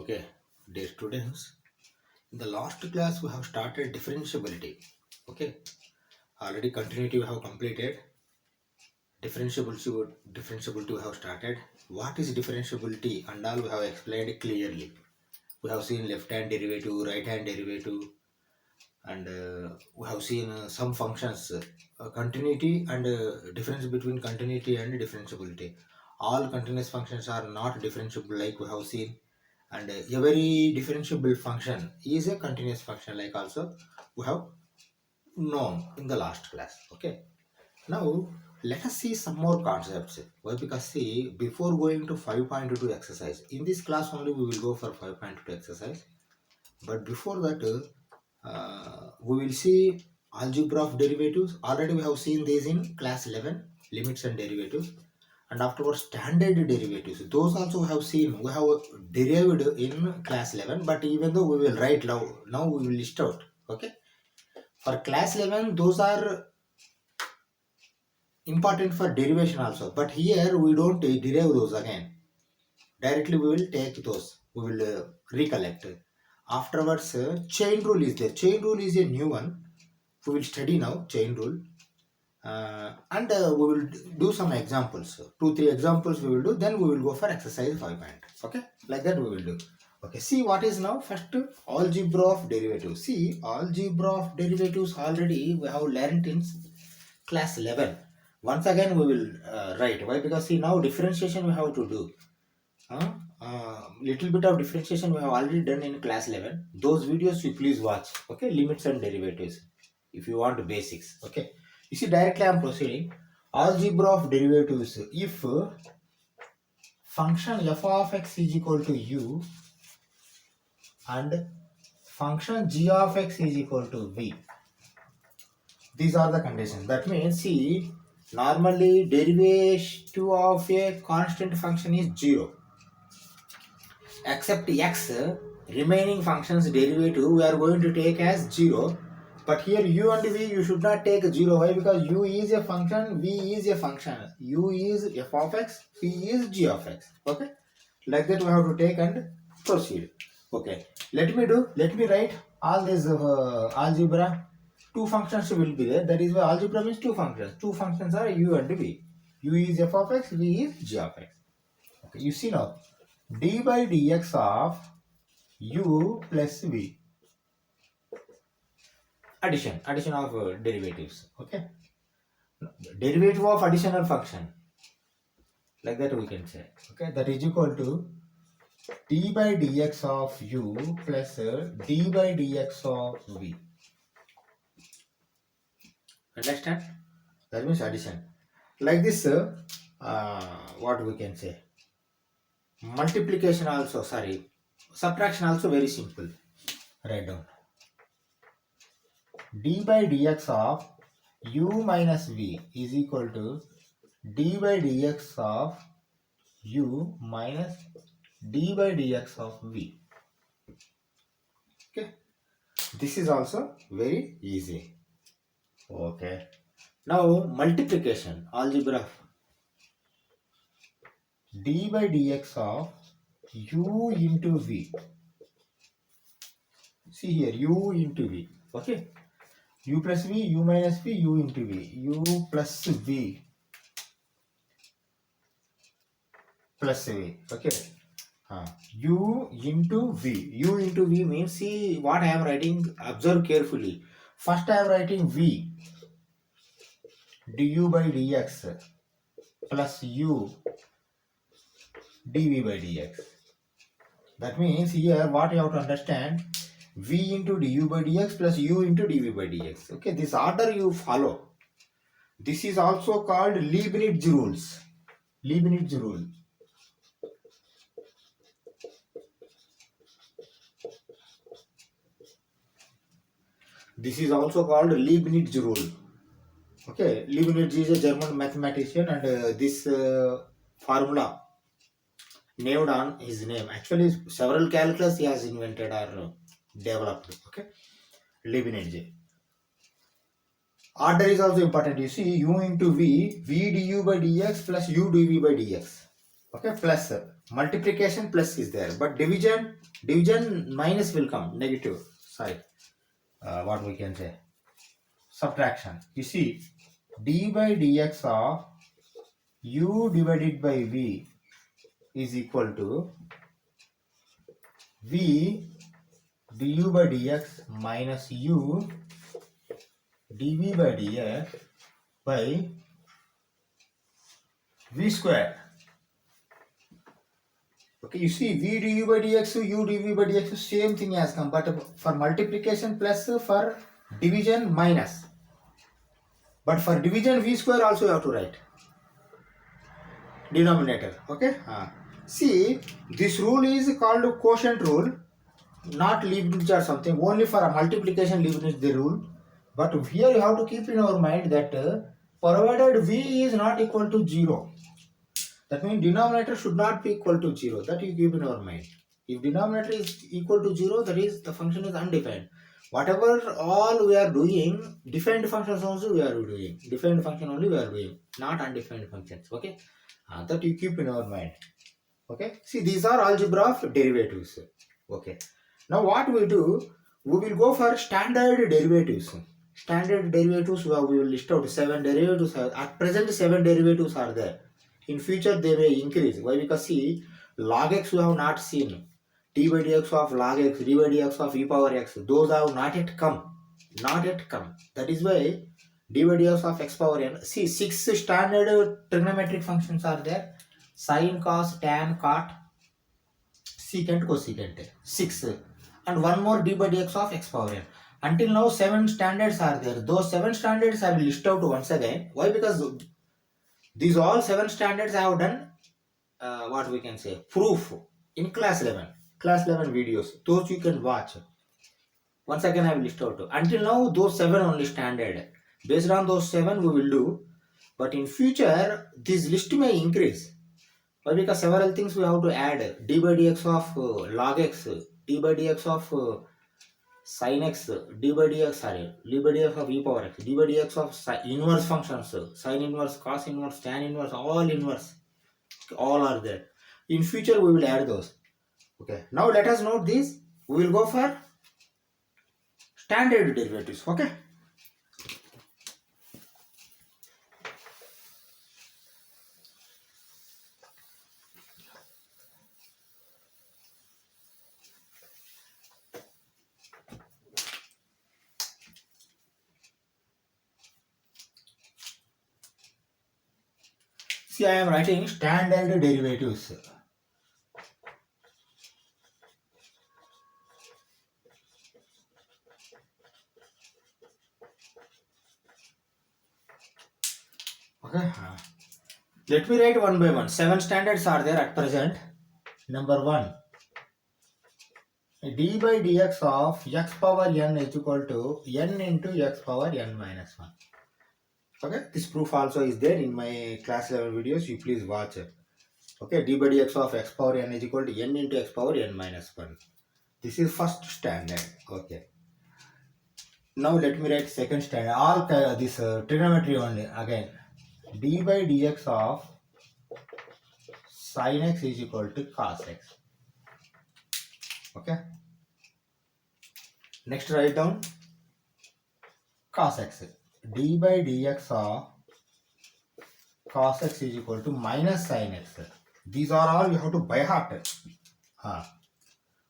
Okay, dear students, in the last class we have started differentiability. Okay, already continuity we have completed. Differentiability we have started. What is differentiability and all we have explained clearly. We have seen left hand derivative, right hand derivative, and we have seen some functions, continuity and difference between continuity and differentiability. All continuous functions are not differentiable like we have seen, and every differentiable function is a continuous function like also we have known in the last class. Okay, now let us see some more concepts. Why? Because see, before going to 5.2 exercise, in this class only we will go for 5.2 exercise, but before that we will see algebra of derivatives. Already we have seen these in class 11, limits and derivatives, and afterwards standard derivatives. Those also we have seen, we have derived in class 11, but even though we will write now we will list out. Okay, for class 11 those are important for derivation also, but here we don't derive those again. Directly we will take those, we will recollect. Afterwards chain rule is there. Chain rule is a new one. We will study now chain rule, and we will do some examples. 2-3 examples we will do, then we will go for exercise 5. Okay, like that we will do. Okay, see what is now first algebra of derivatives. See, algebra of derivatives already we have learned in class 11. Once again we will write. Why? Because see, now differentiation we have to do. Little bit of differentiation we have already done in class 11. Those videos you please watch. Okay, limits and derivatives if you want basics. Okay, you see, directly I am proceeding. Algebra of derivatives. If function f of x is equal to u and function g of x is equal to v, these are the conditions. That means, see, normally derivative of a constant function is 0, except x remaining functions derivative we are going to take as 0. But here u and v you should not take 0. Why? Because u is a function, v is a function. U is f of x, v is g of x. Okay, like that we have to take and proceed. Okay, let me write all this algebra. Two functions will be there. That is why algebra means two functions. Two functions are u and v. U is f of x, v is g of x. Okay, you see now, d by dx of u plus v. Addition of derivatives. Okay, derivative of additional function, like that we can say. Okay, that is equal to d by dx of u plus d by dx of v. Understand? That means addition. Like this, what we can say, multiplication also, subtraction also very simple. Write down d by dx of u minus v is equal to d by dx of u minus d by dx of v. Okay, this is also very easy. Okay, now multiplication, algebra, d by dx of u into v. See here, u into v. Okay, u plus v, u minus v, u into v, u plus v plus v. Okay, u into v. U into v means, see what I am writing, observe carefully. First I am writing v, du by dx plus u dv by dx. That means here what you have to understand, v into du by dx plus u into dv by dx. Okay, this order you follow. This is also called Leibniz rules. Leibniz rule. This is also called Leibniz rule. Okay, Leibniz is a German mathematician, and this formula named on his name. Actually, several calculus he has invented or developed. Okay, Leibniz. Order is also important. You see, u into v, v du by dx plus u dv by dx. Okay, plus multiplication plus is there, but division minus will come, negative. Sorry, what we can say, subtraction. You see, d by dx of u divided by v is equal to v du by dx minus u dv by dx by v square. Okay, you see, v du by dx, u dv by dx, same thing has come, but for multiplication plus, for division minus. But for division v square also you have to write denominator. Okay. See, this rule is called quotient rule, not Leibniz or something. Only for a multiplication Leibniz the rule. But here you have to keep in our mind that provided v is not equal to 0, that means denominator should not be equal to 0. That you keep in our mind. If denominator is equal to 0, that is the function is undefined. Whatever all we are doing, defined functions also we are doing. Defined function only we are doing, not undefined functions. Okay, that you keep in our mind. Okay, see, these are algebra of derivatives. Okay, now what we do, we will go for standard derivatives. Standard derivatives, we will list out 7 derivatives. At present 7 derivatives are there. In future they may increase. Why? Because see, log x we have not seen. D by dx of log x, d by dx of e power x, those have not yet come. Not yet come. That is why d by dx of x power n. See, 6 standard trigonometric functions are there. Sin, cos, tan, cot, secant, cosecant. 6. And one more d by dx of x power n. Until now 7 standards are there. Those 7 standards I will list out once again. Why? Because these all 7 standards I have done, what we can say, proof in class 11 videos. Those you can watch. Once again I will list out. Until now those 7 only standard. Based on those 7 we will do. But in future this list may increase. Why? Because several things we have to add. D by dx of log x, d by dx of sin x, d by dx of e power x, d by dx of inverse functions, sin inverse, cos inverse, tan inverse, all inverse, all are there. In future we will add those. Okay, now let us note this. We will go for standard derivatives. Okay, see, I am writing standard derivatives. Okay, let me write one by one. 7 standards are there at present. Number 1, d by dx of x power n is equal to n into x power n minus 1. Okay, this proof also is there in my class level videos. You please watch it. Okay, d by dx of x power n is equal to n into x power n minus 1. This is first standard. Okay. Now let me write second standard. All this trigonometry only again. D by dx of sin x is equal to cos x. Okay. Next write down cos x. D by dx of cos x is equal to minus sin x. These are all you have to by heart.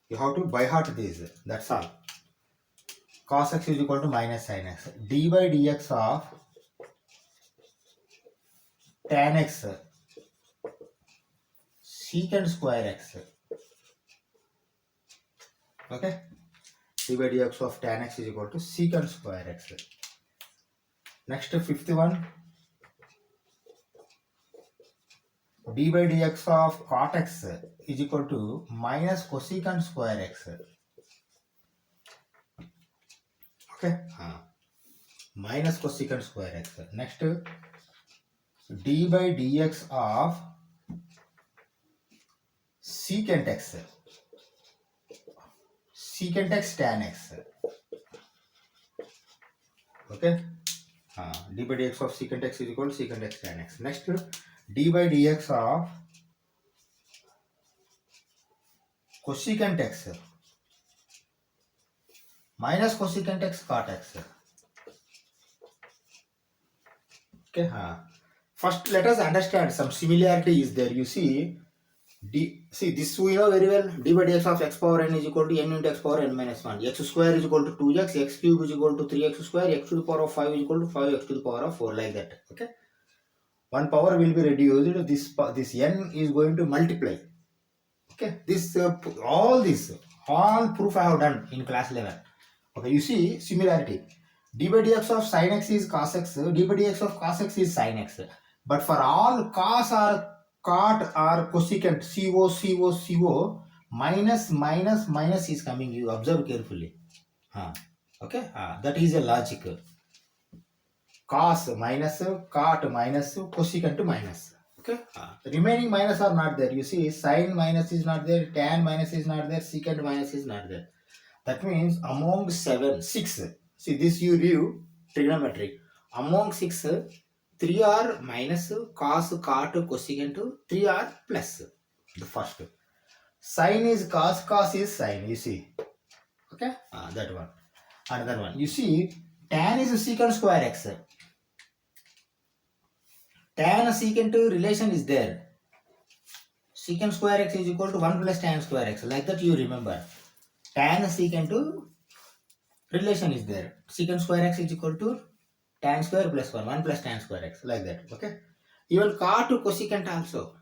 You have to by heart these. That's all. Cos x is equal to minus sin x. D by dx of tan x secant square x. Okay. D by dx of tan x is equal to secant square x. Next, fifth one. D by dx of cot x is equal to minus cosecant square x. Okay. Minus cosecant square x. Next, d by dx of secant x. Secant x tan x. Okay. D by dx of secant x is equal to secant x tan x. Next, d by dx of cosecant x minus cosecant x cot x. Okay. First, let us understand some similarity is there. You see, see this we know very well. D by dx of x power n is equal to n into x power n minus 1. X square is equal to 2x, x cube is equal to 3x square, x to the power of 5 is equal to 5x to the power of 4, like that. Okay. One power will be reduced. This n is going to multiply. Okay. This all proof I have done in class 11. Okay. You see similarity. D by dx of sin x is cos x. D by dx of cos x is sin x. But for all cos or cot or cosecant, CO, minus is coming. You observe carefully. Okay. That is a logic. Cos minus, cot minus, cosecant minus. Okay. The remaining minus are not there. You see, sin minus is not there, tan minus is not there, secant minus is not there. That means among 6. See, this you view trigonometry. Among 6, 3 are minus, cos, cot, cosecant, 3 are plus. The first. Sin is cos is sin. You see. Okay. That one. Another one. You see, tan is secant square x. Tan secant relation is there. Secant square x is equal to 1 plus tan square x. Like that you remember. Tan secant relation is there. Secant square x is equal to tan square plus 1 plus tan square x. Like that. Okay. Even cot to cosecant also.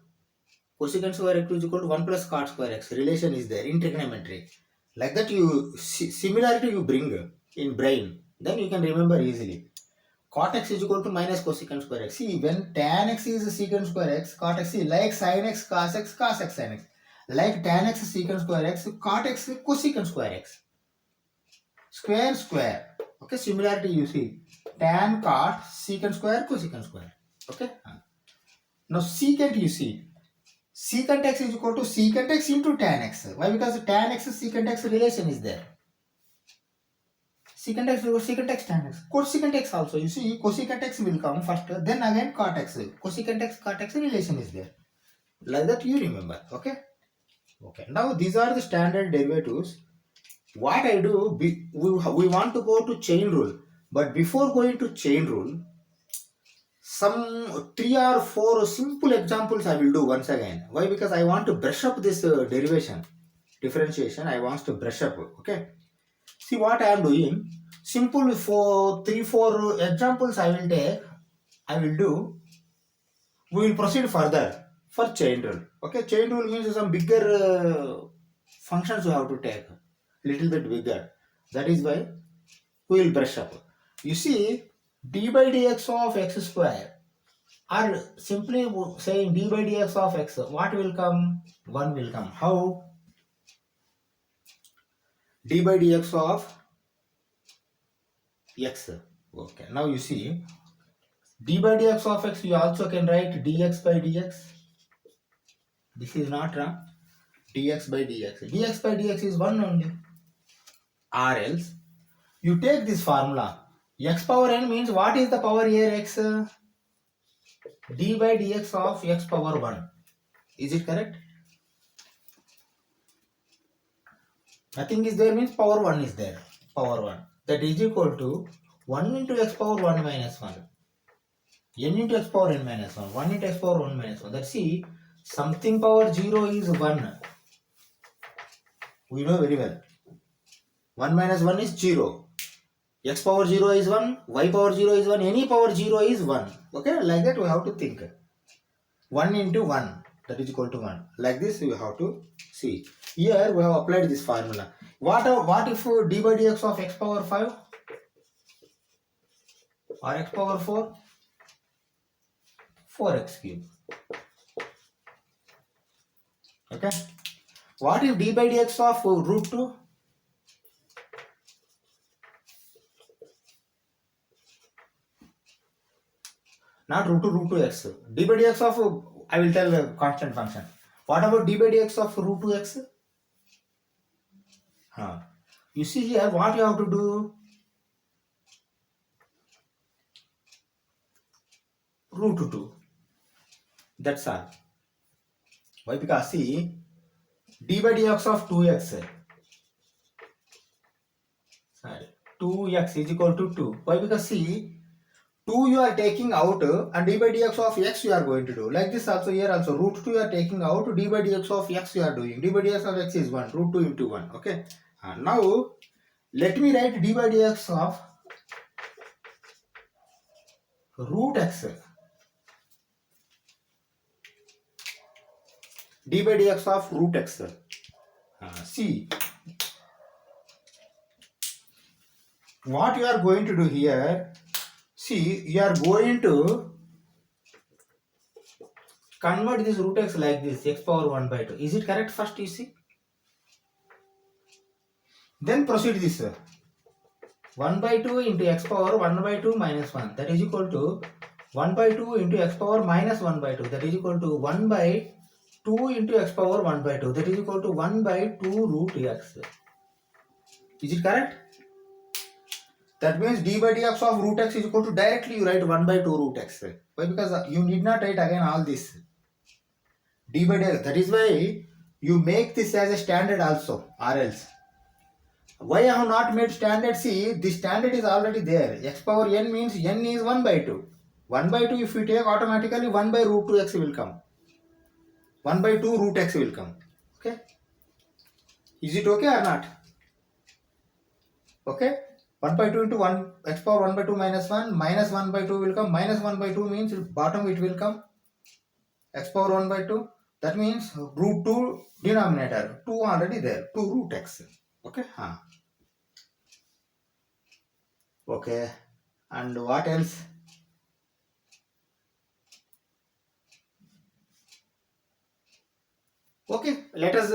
Cosecant square x is equal to 1 plus cot square x. Relation is there in trigonometry. Like that you similarity you bring in brain. Then you can remember easily. Cot x is equal to minus cosecant square x. See, when tan x is secant square x, cot x is like sin x, cos x sin x. Like tan x secant square x, cot x cosecant square x. Square. Okay, similarity you see. Tan, cot, secant square, cosecant square. Okay. Now secant you see. Secant x is equal to secant x into tan x. Why? Because tan x secant x relation is there. Secant x over secant x tan x. Cosecant x also. You see, cosecant x will come first, then again cot x. Cosecant x, cot x relation is there. Like that you remember. Okay. Okay. Now these are the standard derivatives. What I do, we want to go to chain rule. But before going to chain rule, some 3 or 4 simple examples I will do once again. Why? Because I want to brush up this derivation, differentiation. I want to brush up. Okay. See what I am doing. Simple for 3-4 examples I will take. I will do. We will proceed further for chain rule. Okay, chain rule means some bigger functions you have to take. Little bit bigger. That is why we will brush up. You see, d by dx of x square, or simply saying d by dx of x, what will come? 1 will come. How? D by dx of x. Okay, now you see, d by dx of x, you also can write dx by dx. This is not wrong. Dx by dx. Dx by dx is 1 only. Or else, you take this formula. X power n means what is the power here x? D by dx of x power 1. Is it correct? Nothing is there means power 1 is there. Power 1. That is equal to 1 into x power 1 minus 1. N into x power n minus 1. 1 into x power 1 minus 1. That's see, something power 0 is 1. We know very well. 1 minus 1 is 0. X power 0 is 1. Y power 0 is 1. Any power 0 is 1. Okay, like that we have to think. 1 into 1. That is equal to 1. Like this we have to see. Here we have applied this formula. What if d by dx of x power 5 or x power 4? 4x cube. Okay. What if d by dx of root 2? Not root 2, root 2x. D by dx of, I will tell a constant function. What about d by dx of root 2x? You see here what you have to do? Root 2. That's all. Why? Because see, d by dx of 2x, sorry, 2x is equal to 2. Why? Because see, 2 you are taking out and d by dx of x you are going to do. Like this also, here also root 2 you are taking out, d by dx of x you are doing. D by dx of x is 1, root 2 into 1. Okay. Now let me write d by dx of root x. D by dx of root x. See, what you are going to do here, see, you are going to convert this root x like this, x power 1 by 2. Is it correct? First you see. Then proceed this. 1 by 2 into x power 1 by 2 minus 1. That is equal to 1 by 2 into x power minus 1 by 2. That is equal to 1 by 2 into x power 1 by 2. That is equal to 1 by 2 root x. Is it correct? That means d by dx of root x is equal to, directly you write 1 by 2 root x. Why? Because you need not write again all this. D by dx. That is why you make this as a standard also, or else. Why I have not made standard? See, the standard is already there. X power n means n is 1 by 2. 1 by 2 if you take, automatically 1 by root 2x will come. 1 by 2 root x will come. Okay. Is it okay or not? Okay. 1 by 2 into 1, x power 1 by 2 minus 1, minus 1 by 2 will come. Minus 1 by 2 means bottom it will come. X power 1 by 2. That means root 2 denominator. 2 already there. 2 root x. Okay. Okay. And what else? Okay. Let us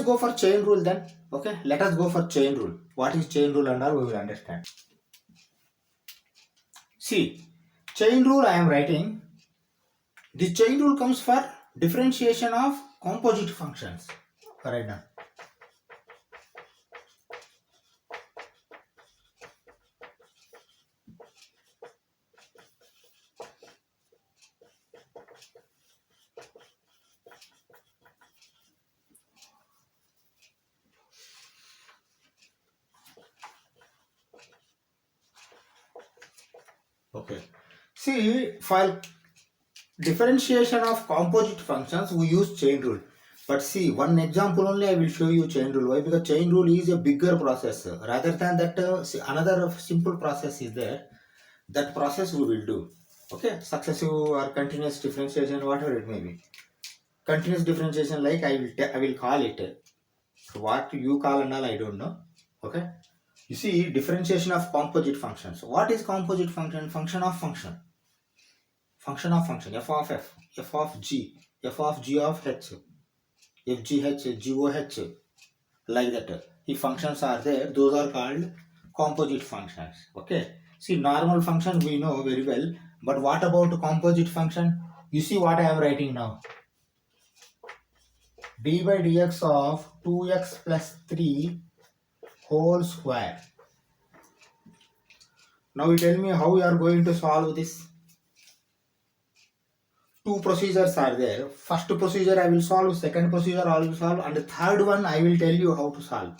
go for chain rule then. Okay. Let us go for chain rule. What is chain rule and all we will understand. See, chain rule I am writing. The chain rule comes for differentiation of composite functions. Right now. Okay. See, for differentiation of composite functions, we use chain rule. But see, one example only I will show you chain rule. Why? Because chain rule is a bigger process. Rather than that, see, another simple process is there. That process we will do. Okay, successive or continuous differentiation, whatever it may be. Continuous differentiation, like I will call it. What you call and all, I don't know. Okay. You see, differentiation of composite functions. What is composite function? Function of function. Function of function. F of f, f of g, f of g of h, f g h, g o h, like that. If functions are there, those are called composite functions. Okay. See, normal function we know very well, but what about composite function? You see what I am writing now. D by dx of 2x plus 3 whole square. Now you tell me how you are going to solve this. Two procedures are there. First procedure I will solve, second procedure I will solve, and the third one I will tell you how to solve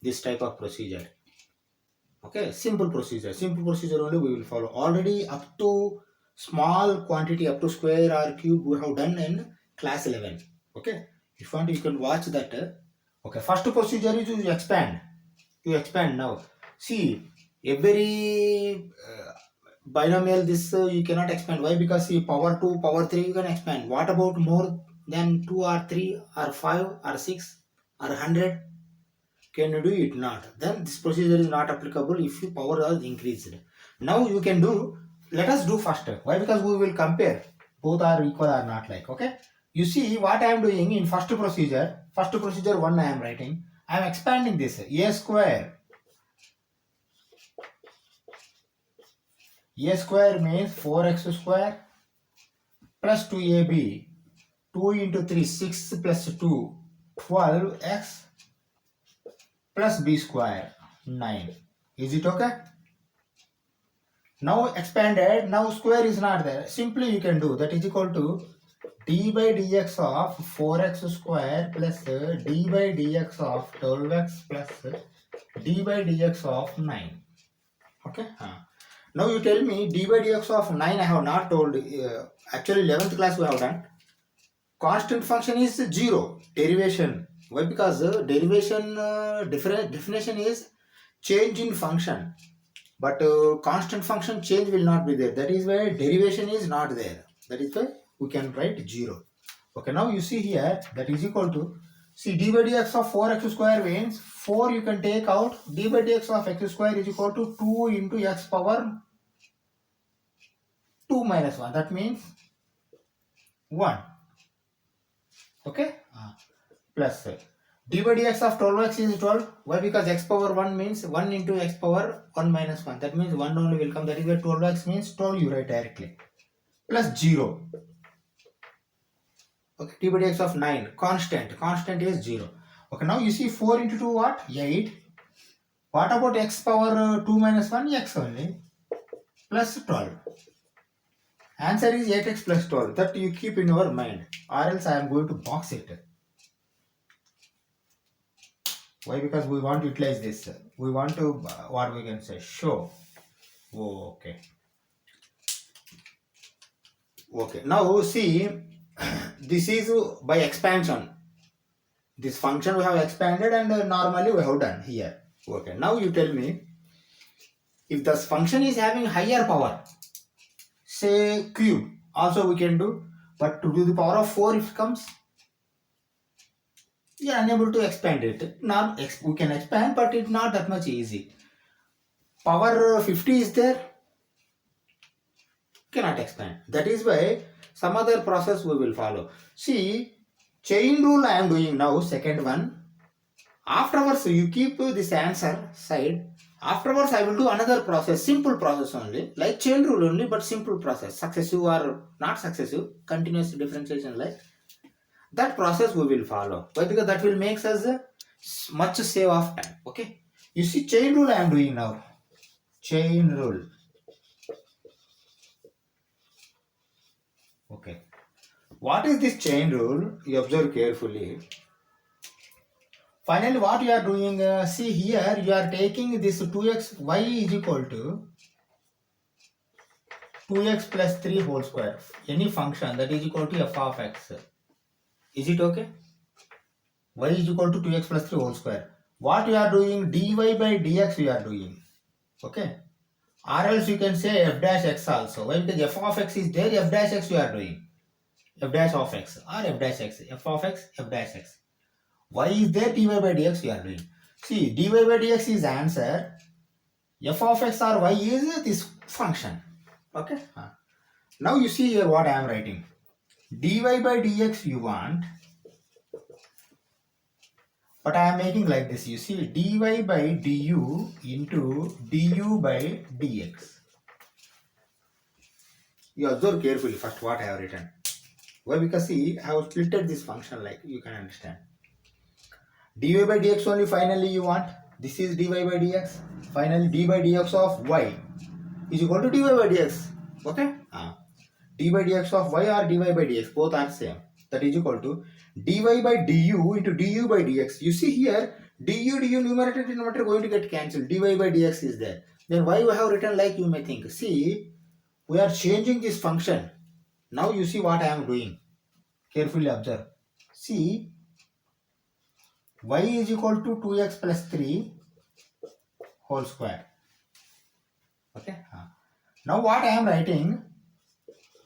this type of procedure. Okay, simple procedure. Simple procedure only we will follow. Already up to small quantity, up to square or cube, we have done in class 11. Okay, if you want you can watch that. Okay, first procedure is you expand. You expand now. See, every binomial this you cannot expand. Why? Because see, power 2, power 3 you can expand. What about more than 2 or 3 or 5 or 6 or 100? Can you do it? Not. Then this procedure is not applicable if your power is increased. Now you can do, let us do faster. Why? Because we will compare. Both are equal or not like. Okay. You see what I am doing in first procedure 1 I am writing. I am expanding this. A square. A square means 4x square plus 2ab. 2 into 3, 6 plus 2, 12x plus b square, 9. Is it okay? Now expanded, now square is not there. Simply you can do, that is equal to d by dx of 4x square plus d by dx of 12x plus d by dx of 9. Okay. Now you tell me d by dx of 9 I have not told. Actually 11th class we have done. Constant function is 0. Derivation. Why? Because derivation definition is change in function. But constant function change will not be there. That is why derivation is not there. That is why we can write 0. Okay, now you see here that is equal to, see d by dx of 4x square means 4 you can take out, d by dx of x square is equal to 2 into x power 2 minus 1. That means 1. Okay, plus d by dx of 12x is 12. Why? Because x power 1 means 1 into x power 1 minus 1. That means 1 only will come. That is why 12x means 12 you write directly. Plus 0. Okay, d by dx of 9. Constant is 0. Okay, now you see 4 into 2 what? 8. What about x power 2 minus 1? X only. Plus 12. Answer is 8x plus 12. That you keep in your mind. Or else I am going to box it. Why? Because we want to utilize this. We want to, what we can say, show. Oh, okay. Okay. Now see, this is by expansion. This function we have expanded and normally we have done here. Okay. Now you tell me, if this function is having higher power, say cube, also we can do. But to do the power of 4 if it comes, we are unable to expand it. Not we can expand, but it's not that much easy. Power 50 is there, cannot expand. That is why some other process we will follow. See, chain rule I am doing now, second one. Afterwards you keep this answer side. Afterwards I will do another process, simple process only, like chain rule only, but simple process, successive or not successive, continuous differentiation, like that process we will follow. Why? Because that will make us much save of time. Okay. You see, chain rule I am doing now. Chain rule. Okay. What is this chain rule? You observe carefully. Finally, what you are doing, see here, you are taking this 2x, y is equal to 2x plus 3 whole square. Any function that is equal to f of x. Is it okay? Y is equal to 2x plus 3 whole square. What you are doing, dy by dx you are doing. Okay. Or else you can say f dash x also. Why? Because f of x is there, f dash x you are doing. F dash of x or f dash x. F of x, f dash x. Y is there, dy by dx you are doing. See, dy by dx is answer. F of x or y is this function. Okay. Now you see here what I am writing. Dy by dx you want. But I am making like this. You see, dy by du into du by dx. You observe carefully first what I have written. Why? Because see, I have splitted this function like you can understand. Dy by dx only finally you want. This is dy by dx. Finally, d by dx of y is equal to dy by dx. Okay? D by dx of y or dy by dx, both are same. That is equal to dy by du into du by dx. You see here, du numerator and denominator going to get cancelled. Dy by dx is there. Then why we have written like you may think. See, we are changing this function. Now you see what I am doing. Carefully observe. See, y is equal to 2x plus 3 whole square. Okay. Now what I am writing,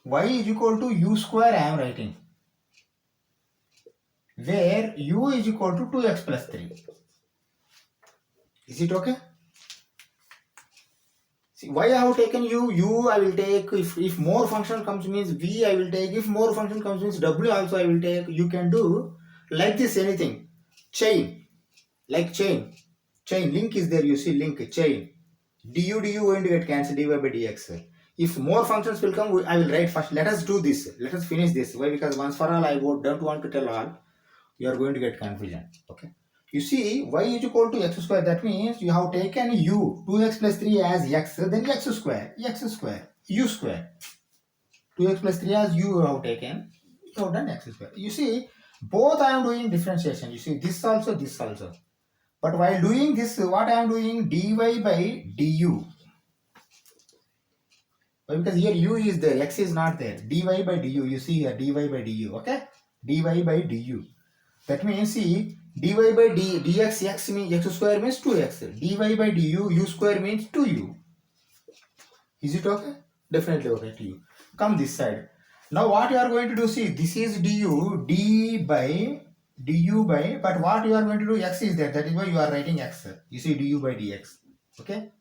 y is equal to u square I am writing. Where u is equal to 2x plus 3. Is it okay? See, why I have taken u I will take, if more function comes means v I will take, if more function comes means w also I will take. You can do like this anything. Chain, like chain, link is there, you see link, chain. Du going to get cancelled, dy by dx. If more functions will come, I will write first. Let us do this. Let us finish this. Why? Because once for all I don't want to tell all. You are going to get confusion. Okay. You see, y is equal to x square. That means you have taken u, 2x plus 3 as x, then x square, u square. 2x plus 3 as u have taken, You have done x square. You see, both I am doing differentiation. You see, this also, this also. But while doing this, what I am doing, dy by du. Because here u is there, x is not there. Dy by du, you see here, dy by du, okay? Dy by du. That means, see, dy by dx, x means x square means 2x. Dy by du, u square means 2u. Is it okay? Definitely okay to you. Come this side. Now what you are going to do, see, this is du, du by, but what you are going to do, x is there. That is why you are writing x. You see, du by dx. Okay?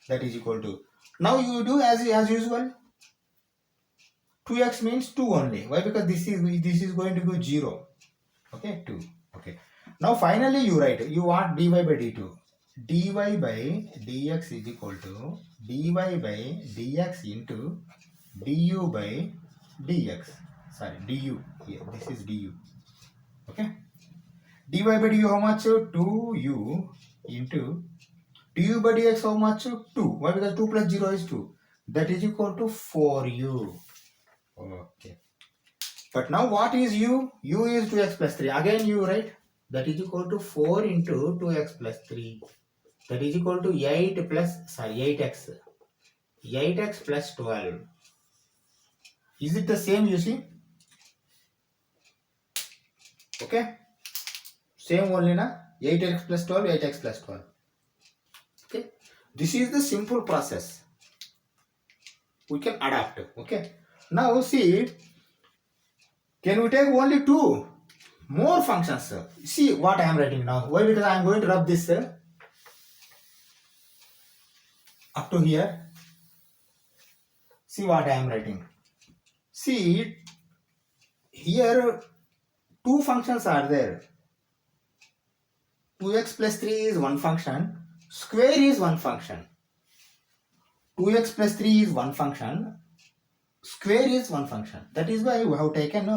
That is equal to. Now you do as usual. 2x means 2 only. Why? Because this is going to be 0. Okay? 2. Okay. Now finally you write, you want dy by dt. dy by dx is equal to dy by dx into du by dx. Sorry, du. Here, this is du. Okay? dy by du how much? 2u into du by dx how much? 2. Why? Because 2 plus 0 is 2. That is equal to 4u. Okay. But now what is u? U is 2x plus 3. Again you write. That is equal to 4 into 2x plus 3. That is equal to 8x. 8x plus 12. Is it the same, you see? Okay? Same only, na? 8x plus 12, 8x plus 12. Okay? This is the simple process. We can adapt. Okay? Now see, can we take only 2 more functions? See what I am writing now. Why? Because I am going to rub this up to here. See what I am writing. See, here 2 functions are there. 2x plus 3 is one function. Square is one function. 2x plus 3 is one function. Square is one function. That is why we have taken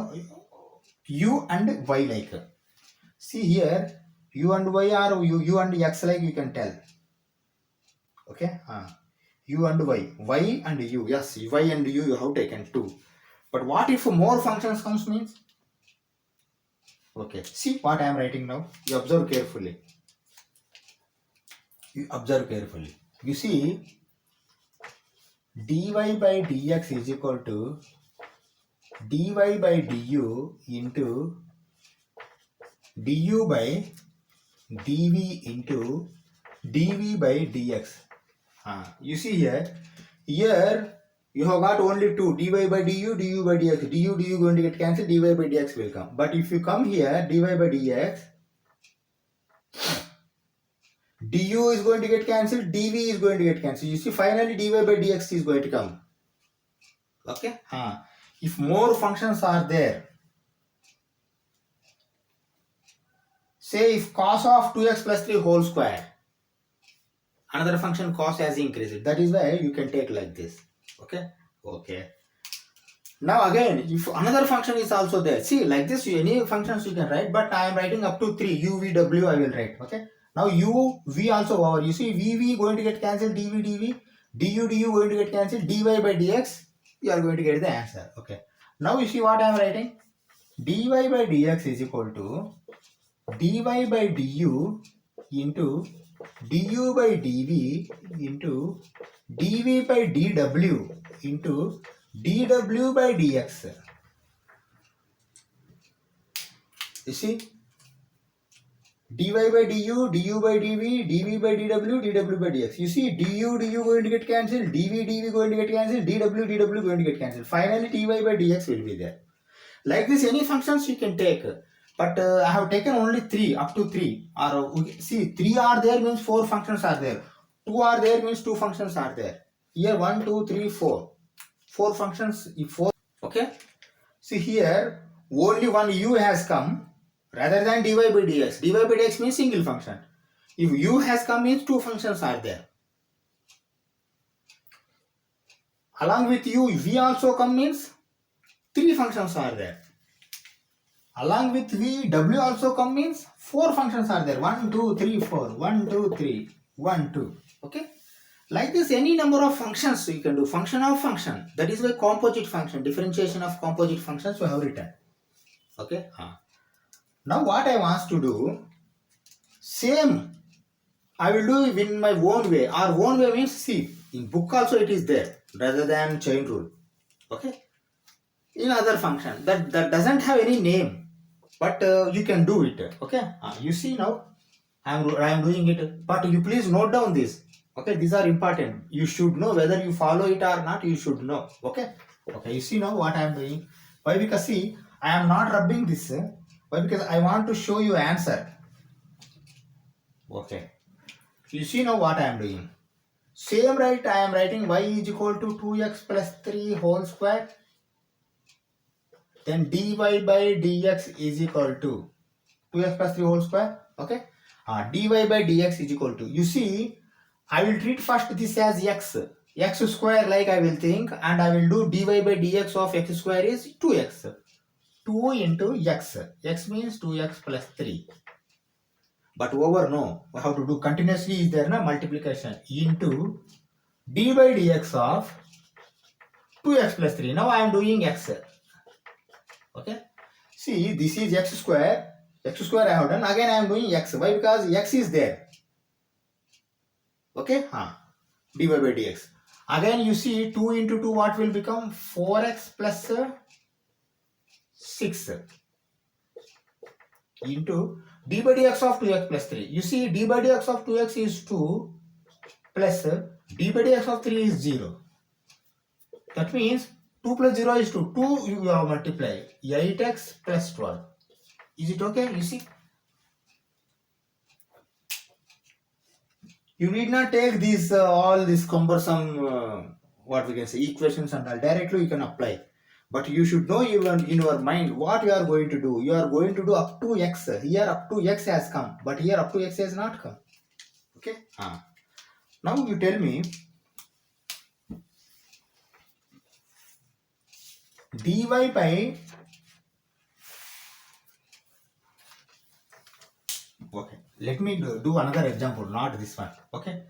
u and y like. See here, u and y are u and x like you can tell. Okay? U and y and u. Yes, y and u you have taken 2. But what if more functions comes means? Okay, see what I am writing now. You observe carefully. You see, dy by dx is equal to dy by du into du by dv into dv by dx. You see here you have got only 2, dy by du, du by dx. Du going to get cancelled, dy by dx will come. But if you come here, dy by dx, du is going to get cancelled, dv is going to get cancelled. You see, finally dy by dx is going to come. Okay? If more functions are there, say if cos of 2x plus 3 whole square, another function cos has increased. That is why you can take like this. Okay. Now again, if another function is also there, see like this, any functions you can write, but I am writing up to 3, u, v, w I will write. Okay. Now u, v also over. You see, v going to get cancelled, dv, dv, du going to get cancelled, dy by dx, you are going to get the answer. Okay. Now you see what I am writing. dy by dx is equal to dy by du into du by dv into dv by dw into dw by dx. You see, dy by du, du by dv, dv by dw, dw by dx. You see, du going to get cancelled, dv going to get cancelled, dw going to get cancelled. Finally, dy by dx will be there. Like this, any functions you can take. But I have taken only 3, up to 3. Or see, 3 are there means 4 functions are there. 2 are there means 2 functions are there. Here 1, 2, 3, 4. 4 functions, 4. Okay. See here, only one u has come rather than dy by dx. Dy by dx means single function. If u has come means 2 functions are there. Along with u, v also come means 3 functions are there. Along with v, w also come means 4 functions are there. 1, 2, 3, 4. 1, 2, 3. 1, 2. Okay. Like this, any number of functions you can do. Function of function. That is why composite function. Differentiation of composite functions we have written. Okay. Now what I want to do, same I will do in my own way. Our own way means, see, in book also it is there rather than chain rule. Okay. In other function that doesn't have any name, but you can do it. Okay. You see now I am doing it, but you please note down this. Okay, these are important. You should know whether you follow it or not. You should know. Okay. Okay. You see now what I am doing. Why? Because see, I am not rubbing this. Why? Because I want to show you answer. Okay. You see now what I am doing. Same right, I am writing y is equal to 2x plus 3 whole square. Then dy by dx is equal to 2x plus 3 whole square. Okay. Dy by dx is equal to, you see, I will treat first this as x square, like I will think, and I will do dy by dx of x square is 2x. 2 into x means 2x plus 3. But over no, we have to do continuously, is there na multiplication into d by dx of 2x plus 3. Now I am doing x. Okay. See, this is x square I have done. Again I am doing x. Why? Because x is there. Okay. Dy by dx. Again you see 2 into 2 what will become? 4x plus 6 into d by dx of 2x plus 3. You see d by dx of 2x is 2 plus d by dx of 3 is 0. That means 2 plus 0 is 2. 2 you have multiplied. 8x plus 12. Is it okay? You see? You need not take these all these cumbersome what we can say equations and all. Directly you can apply. But you should know even in your mind what you are going to do. You are going to do up to x. Here up to x has come. But here up to x has not come. Okay? Now you tell me dy by, okay, let me do another example, not this one. Okay.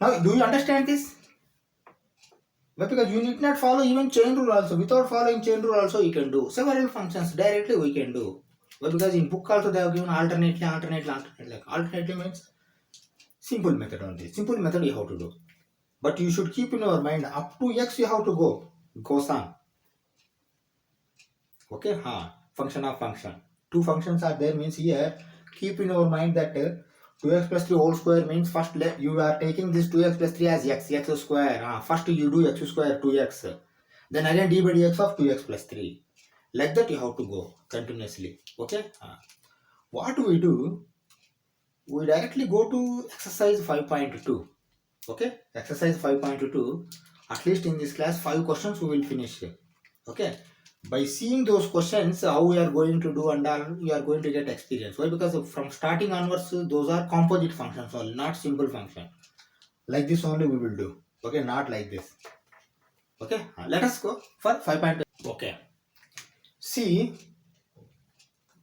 Now do you understand this? But because you need not follow even chain rule also. Without following chain rule also you can do several functions directly we can do. But because in book also they have given alternately. Like alternately means simple method only. Simple method you have to do. But you should keep in your mind up to x you have to go. Goes on. Okay. Function of function. Two functions are there means here keep in your mind that 2x plus 3 whole square means first you are taking this 2x plus 3 as x square. First you do x square 2x. Then again d by dx of 2x plus 3. Like that you have to go continuously. Okay. What we do? We directly go to exercise 5.2. Okay. Exercise 5.2. At least in this class 5 questions we will finish. Okay. By seeing those questions, how we are going to do and all, you are going to get experience. Why? Because from starting onwards, those are composite functions only, not simple function. Like this only we will do. Okay, not like this. Okay, let us go for 5.2. Okay. See,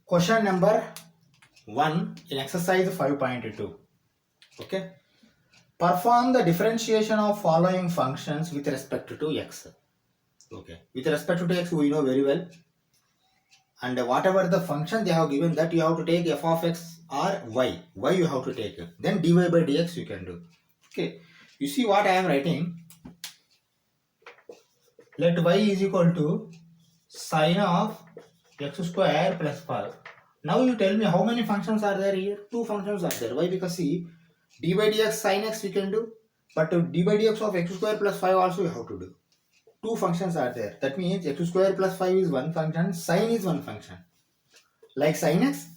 question number 1 in exercise 5.2. Okay. Perform the differentiation of following functions with respect to x. Okay. With respect to x, we know very well. And whatever the function they have given, that you have to take f of x or y. Y you have to take. Then dy by dx you can do. Okay. You see what I am writing? Let y is equal to sine of x square plus 5. Now you tell me how many functions are there here? 2 functions are there. Why? Because see, d by dx sine x you can do. But d by dx of x square plus 5 also you have to do. 2 functions are there. That means x square plus 5 is one function, sine is one function. Like sine x,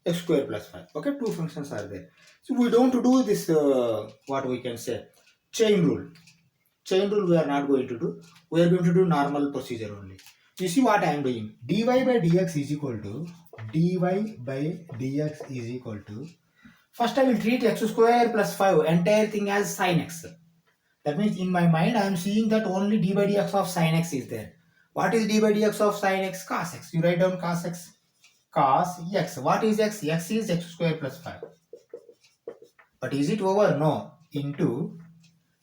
x square plus 5. Okay, 2 functions are there. So we don't do this, what we can say, chain rule. Chain rule we are not going to do. We are going to do normal procedure only. You see what I am doing? Dy by dx is equal to, first I will treat x square plus 5, entire thing as sine x. That means in my mind I am seeing that only d by dx of sine x is there. What is d by dx of sine x? Cos x. You write down cos x. Cos x. What is x? X is x square plus 5. But is it over? No. Into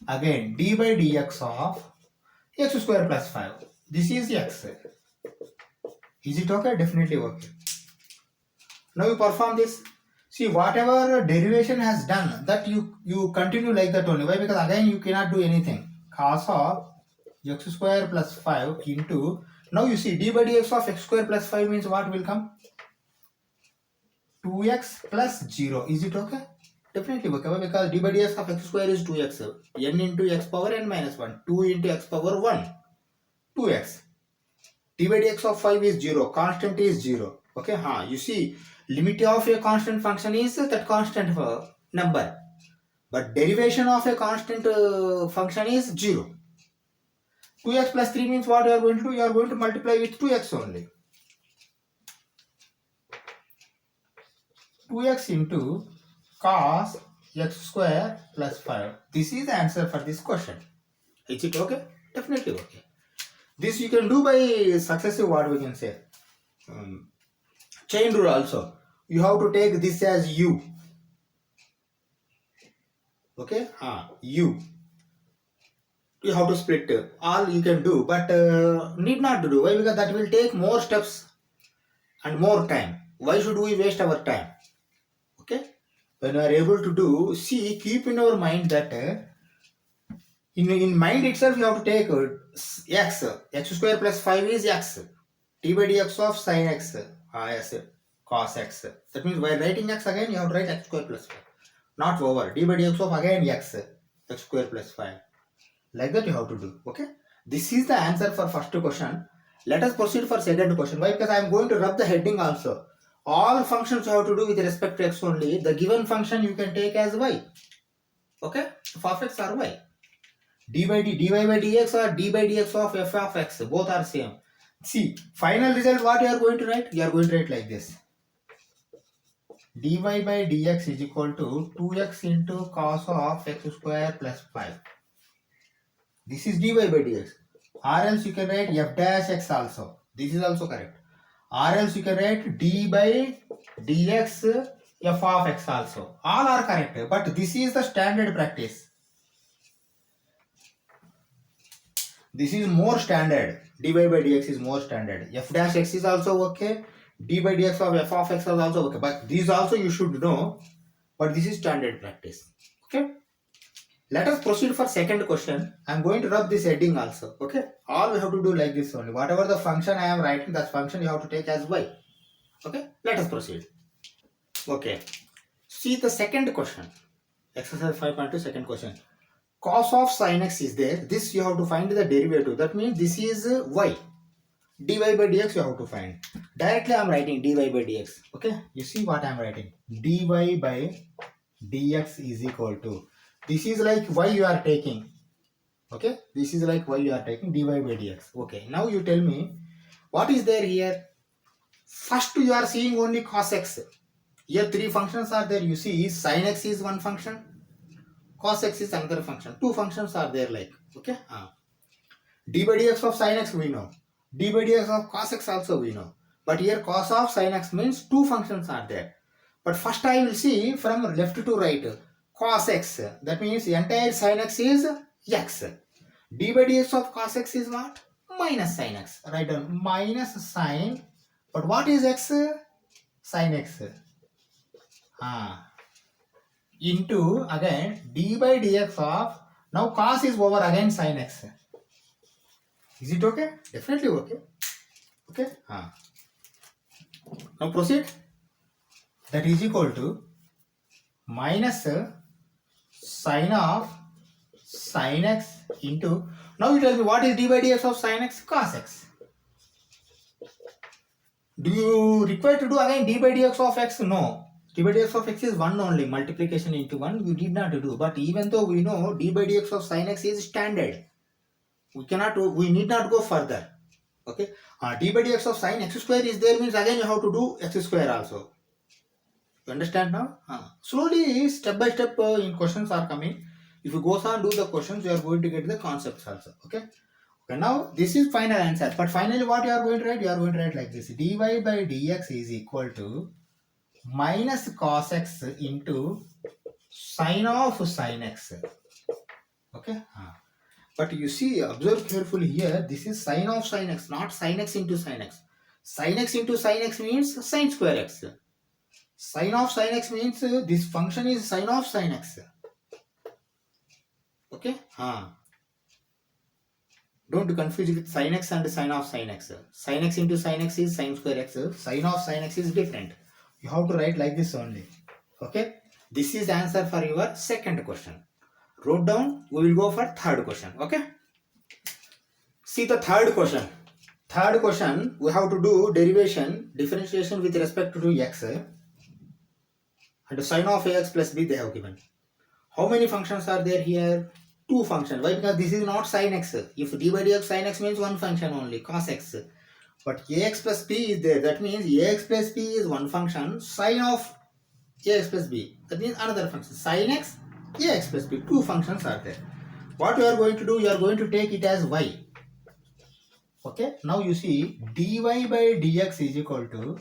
again d by dx of x square plus 5. This is x. Is it okay? Definitely okay. Now you perform this. See, whatever derivation has done, that you continue like that only. Why? Because again you cannot do anything. Cos of x square plus 5 into, now you see d by dx of x square plus 5 means what will come? 2x plus 0. Is it okay? Definitely okay. Why? Because d by dx of x square is 2x. n into x power n minus 1. 2 into x power 1. 2x. d by dx of 5 is 0. Constant is 0. Okay. You see, limit of a constant function is that constant number. But derivation of a constant function is 0. 2x plus 3 means what you are going to do? You are going to multiply with 2x only. 2x into cos x square plus 5. This is the answer for this question. Is it okay? Definitely okay. This you can do by successive, what we can say, chain rule also. You have to take this as u. Okay? U. You have to split. All you can do, but need not to do. Why? Because that will take more steps and more time. Why should we waste our time? Okay? When you are able to do, see, keep in our mind that in mind itself you have to take x square plus 5 is x, d by dx of sin x, yes, cos x. That means while writing x again you have to write x square plus 5, not over. D by dx of again x square plus 5. Like that you have to do. Okay, this is the answer for first question. Let us proceed for second question. Why? Because I am going to rub the heading also. All functions you have to do with respect to x only. The given function you can take as y. Okay, f of x or y. dy by dx or d by dx of f of x, both are same. See, final result what you are going to write? You are going to write like this. dy by dx is equal to 2x into cos of x square plus 5. This is dy by dx. Or else you can write f dash x also. This is also correct. Or else you can write d by dx f of x also. All are correct. But this is the standard practice. This is more standard. dy by dx is more standard. F dash x is also okay. D by dx of f of x is also okay. But these also you should know. But this is standard practice. Okay. Let us proceed for second question. I am going to rub this heading also. Okay. All we have to do like this only. Whatever the function I am writing, that function you have to take as y. Okay. Let us proceed. Okay. See the second question. Exercise 5.2 second question. Cos of sin x is there. This you have to find the derivative. That means this is y. dy by dx you have to find. Directly I am writing dy by dx. Okay. You see what I am writing. dy by dx is equal to. This is like y you are taking. Okay. This is like y you are taking dy by dx. Okay. Now you tell me what is there here. First you are seeing only cos x. Here three functions are there. You see sin x is one function. Cos x is another function. Two functions are there like. Okay. D by dx of sin x we know. D by dx of cos x also we know. But here cos of sin x means two functions are there. But first I will see from left to right. Cos x. That means the entire sin x is x. D by dx of cos x is what? Minus sin x. Write down minus sin. But what is x? Sin x. Into again d by dx of, now cos is over again sin x. Is it okay? Definitely okay. Okay. Now proceed. That is equal to minus sin of sin x into, now you tell me what is d by dx of sin x? Cos x. Do you require to do again d by dx of x? No. D by dx of x is 1 only, multiplication into 1 you did not do. But even though we know d by dx of sin x is standard, we need not go further. Okay. D by dx of sin x square is there means again you have to do x square also. You understand now? Slowly, step by step in questions are coming. If you go on do the questions, you are going to get the concepts also. Okay. Okay, now this is final answer. But finally what you are going to write? You are going to write like this. dy by dx is equal to minus cos x into sin of sin x. Okay. But you see, observe carefully here. This is sin of sin x, not sin x into sin x. Sin x into sin x means sin square x. Sin of sin x means this function is sin of sin x. Okay? Don't confuse with sin x and sin of sin x. Sin x into sin x is sin square x. Sin of sin x is different. You have to write like this only. Okay? This is the answer for your second question. Wrote down, we will go for third question. Okay? See the third question. Third question, we have to do derivation, differentiation with respect to x. And sin of ax plus b they have given. How many functions are there here? Two functions. Why? Because this is not sin x. If d by dx sin x means one function only, cos x. But ax plus b is there. That means ax plus b is one function. Sin of ax plus b. That means another function. Sin x, ax plus b. Two functions are there. What you are going to do? You are going to take it as y. Okay. Now you see dy by dx is equal to.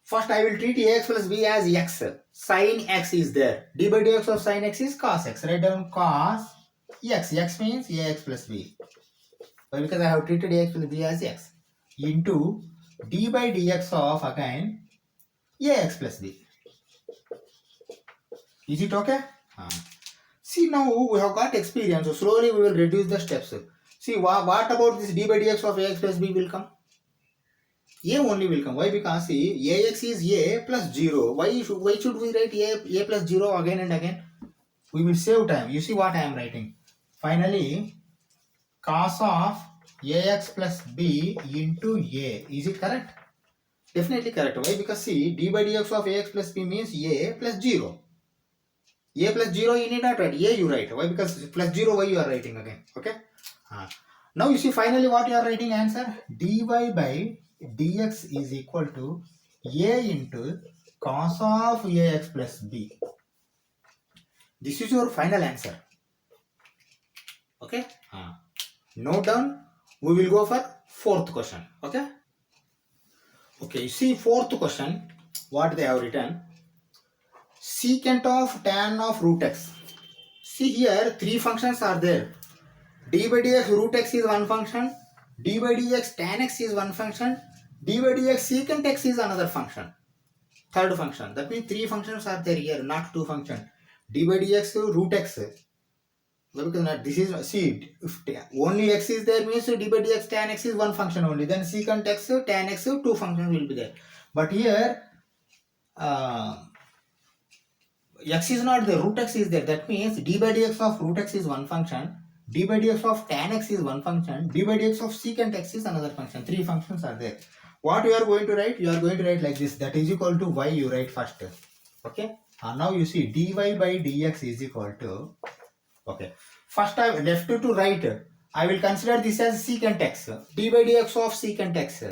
First I will treat ax plus b as x. Sin x is there. D by dx of sin x is cos x. Write down cos x. X means ax plus b. Why? Because I have treated ax plus b as x. Into d by dx of again ax plus b. Is it okay? See, now we have got experience. So slowly we will reduce the steps. See, what about this d by dx of ax plus b will come? A only will come. Why? Because see, ax is a plus 0. Why should we write a plus 0 again and again? We will save time. You see what I am writing. Finally, cos of ax plus b into a. Is it correct? Definitely correct. Why? Because see, d by dx of ax plus b means a plus 0. A plus 0 you need not write. A you write. Why? Because plus 0 y you are writing again. Okay? Now you see finally what you are writing answer. Dy by dx is equal to a into cos of ax plus b. This is your final answer. Okay? Note down. We will go for fourth question. Okay? Okay, see fourth question. What they have written. Secant of tan of root x. See here, three functions are there. D by dx root x is one function. D by dx tan x is one function. D by dx secant x is another function. Third function. That means three functions are there here, not two functions. D by dx root x. Because this is, see, if only x is there means d by dx tan x is one function only. Then secant x, tan x, two functions will be there. But here, x is not there, root x is there. That means d by dx of root x is one function. D by dx of tan x is one function. D by dx of secant x is another function. Three functions are there. What you are going to write? You are going to write like this. That is equal to y you write first. Okay. Now you see dy by dx is equal to. Okay. First I left to right. I will consider this as secant x. D by dx of secant x.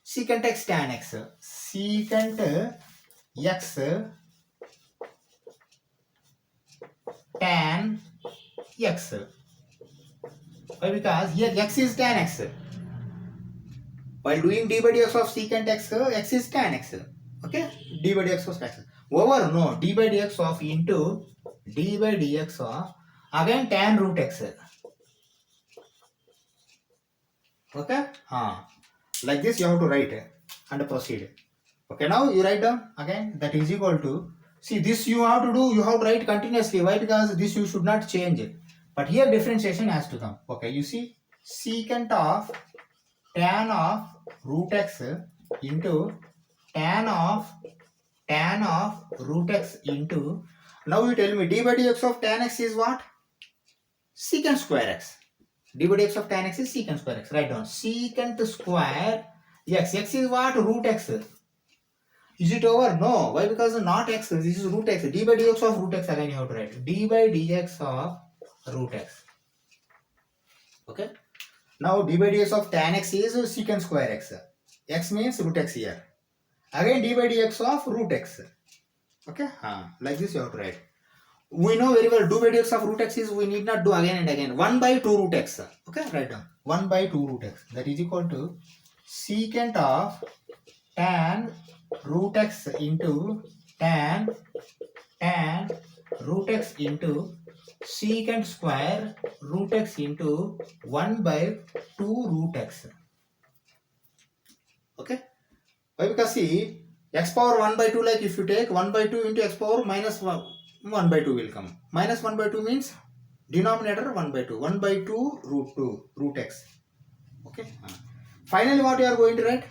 Secant x tan x. Secant x tan x. Why? Because here x is tan x. While doing d by dx of secant x, x is tan x. Okay? D by dx of x. Over no, d by dx of into d by dx of again tan root x. Okay? Like this you have to write and proceed. Okay, now you write down again that is equal to. See, this you have to do, you have to write continuously. Why? Because this you should not change it. But here differentiation has to come. Okay, you see secant of tan of root x into tan of root x into. Now you tell me d by dx of tan x is what? Secant square x. D by dx of tan x is secant square x. Write down secant square x. X is what? Root x. Is it over? No. Why? Because not x. This is root x. D by dx of root x again you have to write. D by dx of root x. Okay. Now d by dx of tan x is secant square x. X means root x here. Again d by dx of root x. Okay. Like this you have to write. We know very well d by dx of root x is we need not do again and again. 1 by 2 root x. Okay. Write down. 1 by 2 root x. That is equal to secant of tan root x into tan root x into secant square root x into 1 by 2 root x. Okay. Why? Because see, x power 1 by 2, like if you take 1 by 2 into x power minus 1 by 2 will come. Minus 1 by 2 means denominator 1 by 2. 1 by 2 root 2 root x. Okay. Finally, what you are going to write?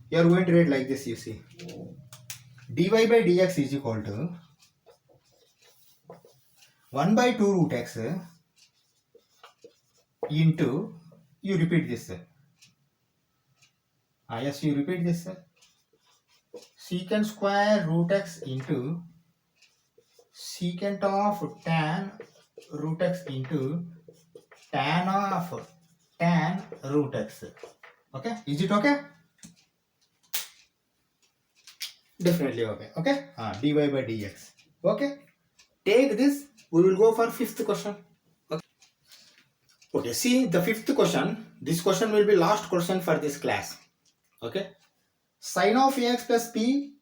You are going to write like this, you see. dy by dx is equal to 1 by 2 root x into, you repeat this. Yes, you repeat this. Secant square root x into secant of tan root x into tan of tan root x. Okay, is it okay? Definitely okay. Okay, dy by dx. Okay, take this. We will go for fifth question. Okay, see the fifth question. This question will be last question for this class. Okay, sin of ax plus b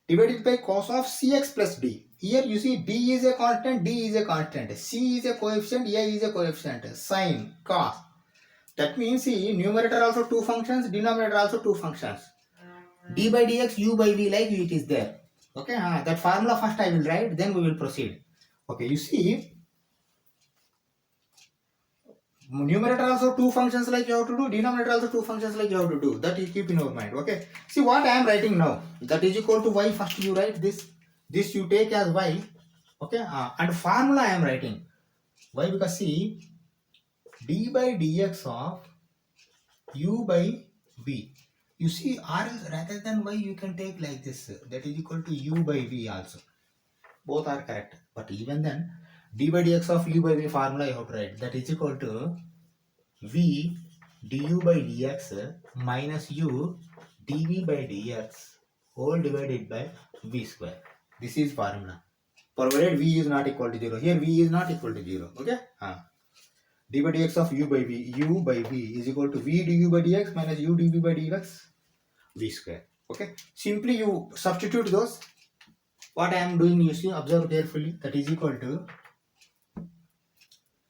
divided by cos of cx plus d. Here you see b is a constant, d is a constant, c is a coefficient, a is a coefficient, sin, cos. That means see numerator also two functions, denominator also two functions. D by dx, u by v, like it is there. Okay, that formula first I will write, then we will proceed. Okay, you see numerator also two functions like you have to do, denominator also two functions like you have to do. That you keep in your mind. Okay, see what I am writing now, that is equal to y. First you write this you take as y. Okay, and formula I am writing. Why? Because see d by dx of u by v. You see, r is rather than y, you can take like this. That is equal to u by v also. Both are correct. But even then, d by dx of u by v formula you have to write. That is equal to v du by dx minus u dv by dx whole divided by v square. This is formula. Provided v is not equal to 0. Here v is not equal to 0. Okay? D by dx of u by v is equal to v du by dx minus u dv by dx v square. Okay, simply you substitute those. What I am doing, you see, observe carefully. That is equal to,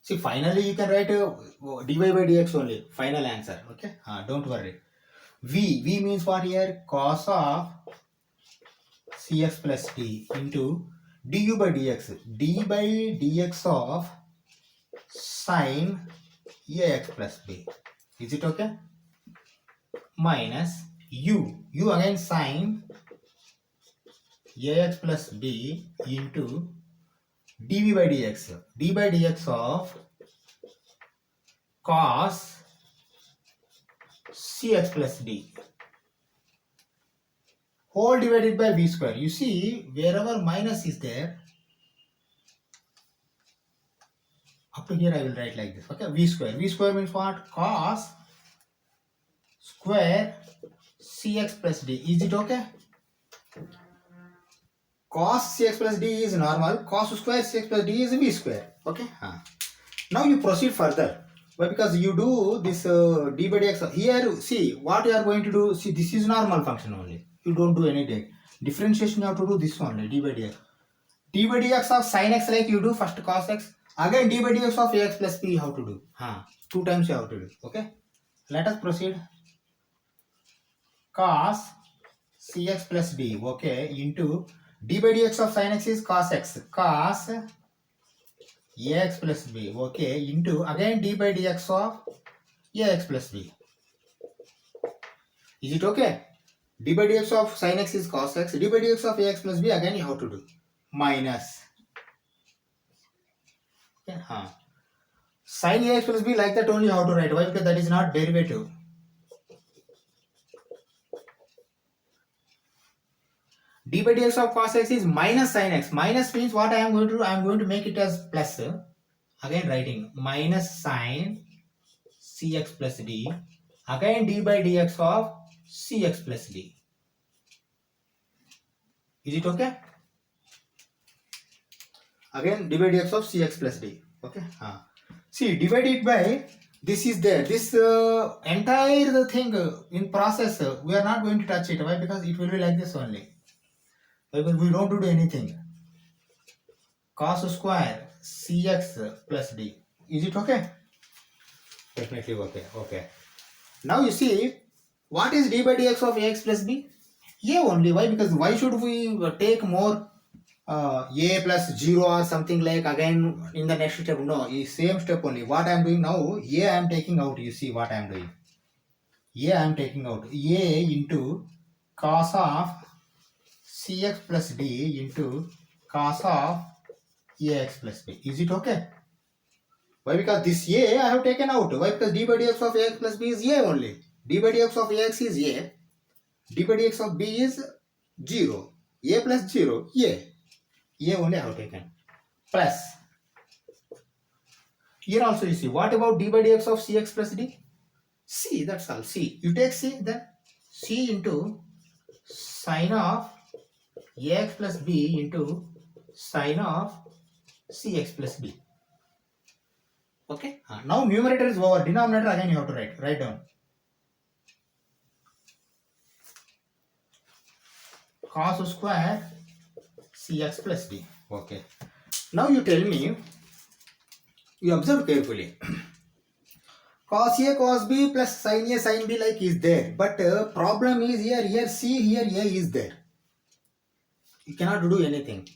see, finally you can write dy by dx only, final answer. Okay, don't worry. V means what here? Cos of cx plus d into du by dx, d by dx of sin ax plus b. Is it okay? Minus u again sin ax plus b into dv by dx, d by dx of cos cx plus d whole divided by v square. You see, wherever minus is there, up to here I will write like this. Okay, v square. V square means what? Cos square cx plus d. Is it okay? Cos cx plus d is normal. Cos square cx plus d is v square. Okay. Now you proceed further. Why? Because you do this d by dx. Here, see what you are going to do. See, this is normal function only. You don't do anything. Differentiation you have to do this only, d by dx. D by dx of sin x like you do first cos x. Again d by dx of ax plus b you have to do. Two times you have to do. Okay. Let us proceed. Cos cx plus d. Okay. Into d by dx of sin x is cos x. Cos ax plus b. Okay. Into again d by dx of ax plus b. Is it okay? D by dx of sin x is cos x. D by dx of ax plus b again you have to do. Minus. Okay. Sin ax plus b like that only you have to write. Why? Because that is not derivative. D by dx of cos x is minus sin x. Minus means what I am going to do? I am going to make it as plus. Again writing minus sin cx plus d. Again d by dx of cx plus d. Is it okay? Again d by dx of cx plus d. Okay. See, divided by this is there. This entire thing in process we are not going to touch it. Why? Because it will be like this only. Because we don't do anything. Cos square cx plus d. Is it okay? Definitely okay. Okay. Now you see What is d by dx of ax plus b? A only. Why? Because why should we take more a plus 0 or something like again in the next step? No, is same step only. What I am doing now, a I am taking out. You see what I am doing. A I am taking out. A into cos of cx plus d into cos of ax plus b. Is it okay? Why? Because this a I have taken out. Why? Because d by dx of ax plus b is a only. D by dx of ax is a. D by dx of b is 0. A plus 0. A. A only I have taken. Plus. Here also you see. What about d by dx of cx plus d? C. That's all. C. You take C, then C into sine of ax plus b into sine of cx plus b. Okay. Now numerator is over. Denominator again you have to write. Write down. Cos square cx plus d. Okay. Now you tell me. You observe carefully. Cos A cos B plus sin A sin B like is there. But problem is here C, here A is there. You cannot do anything.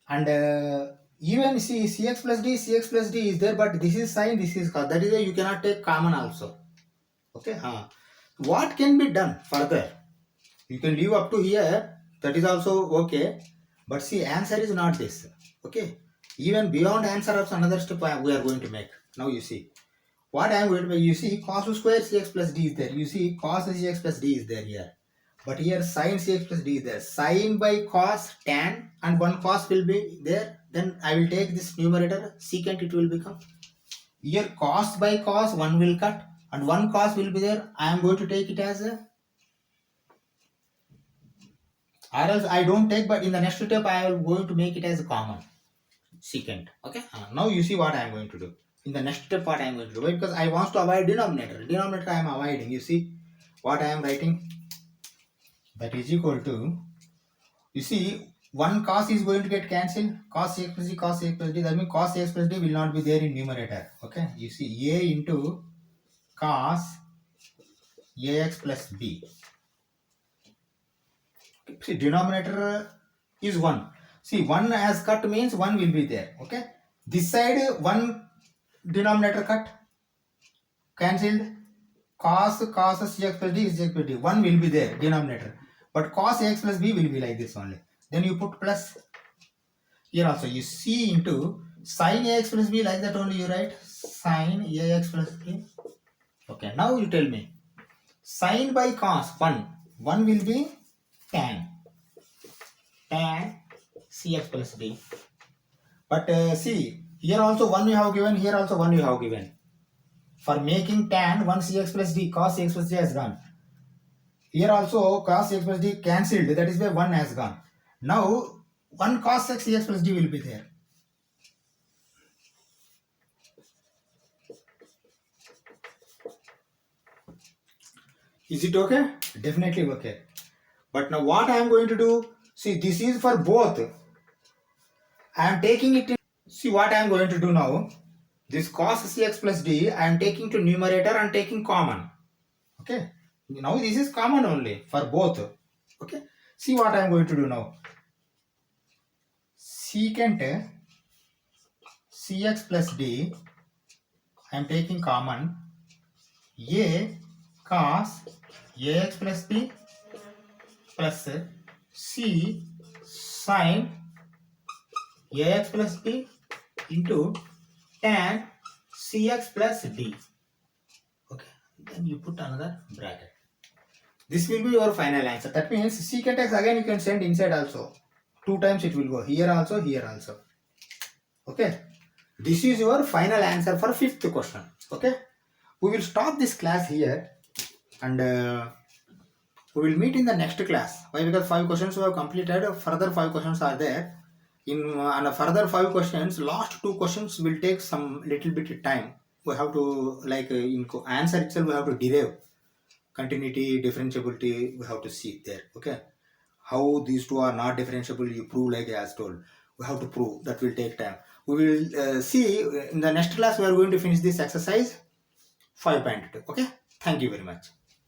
And even see Cx plus D is there, but this is sin, this is cos. That is why you cannot take common also. Okay. What can be done further? You can leave up to here. That is also okay. But see, answer is not this. Okay. Even beyond answer also another step we are going to make. Now you see. What I am going to make, you see cos square cx plus d is there. You see cos cx plus d is there here. But here sin cx plus d is there. Sin by cos tan and one cos will be there. Then I will take this numerator. Secant it will become. Here cos by cos one will cut and one cos will be there. I am going to take it as a. Or else I don't take, but in the next step I am going to make it as a common. Secant. Okay. Now you see what I am going to do. In the next step what I am going to do. Because I want to avoid denominator. Denominator I am avoiding. You see what I am writing? That is equal to, you see, one cos is going to get cancelled. Cos x plus d, cos x plus d. That means cos x plus d will not be there in numerator. Okay. You see a into cos ax plus b. See, denominator is 1. See, 1 as cut means 1 will be there. Okay. This side 1 denominator cut. Cancelled. Cos cx plus d is cx plus d. 1 will be there, denominator. But cos ax plus b will be like this only. Then you put plus. Here also you c into sin ax plus b, like that only you write. Sin ax plus b. Okay, now you tell me. Sin by cos 1. 1 will be tan. Tan cx plus d. But see, here also 1 you have given, here also 1 you have given. For making tan 1 cx plus d, cos x plus d has gone. Here also cos x plus d cancelled, that is why 1 has gone. Now 1 cos x plus d will be there. Is it okay? Definitely okay. But now what I am going to do, see, this is for both. I am taking it in, see what I am going to do now. This cos cx plus d I am taking to numerator and taking common. Okay. Now this is common only for both. Okay. See what I am going to do now. Secant cx plus d I am taking common. A cos ax plus b plus c sin ax plus b into tan cx plus d. Okay, then you put another bracket. This will be your final answer. That means secant x again you can send inside also. 2 times it will go. Here also, here also. Okay. This is your final answer for 5th question. Okay. We will stop this class here and we will meet in the next class. Why? Because 5 questions we have completed. Further 5 questions are there. In further 5 questions, last 2 questions will take some little bit of time. We have to, like in answer itself, we have to derive continuity, differentiability. We have to see there. Okay. How these two are not differentiable, you prove like as told. We have to prove. That will take time. We will see in the next class. We are going to finish this exercise 5.2. Okay. Thank you very much.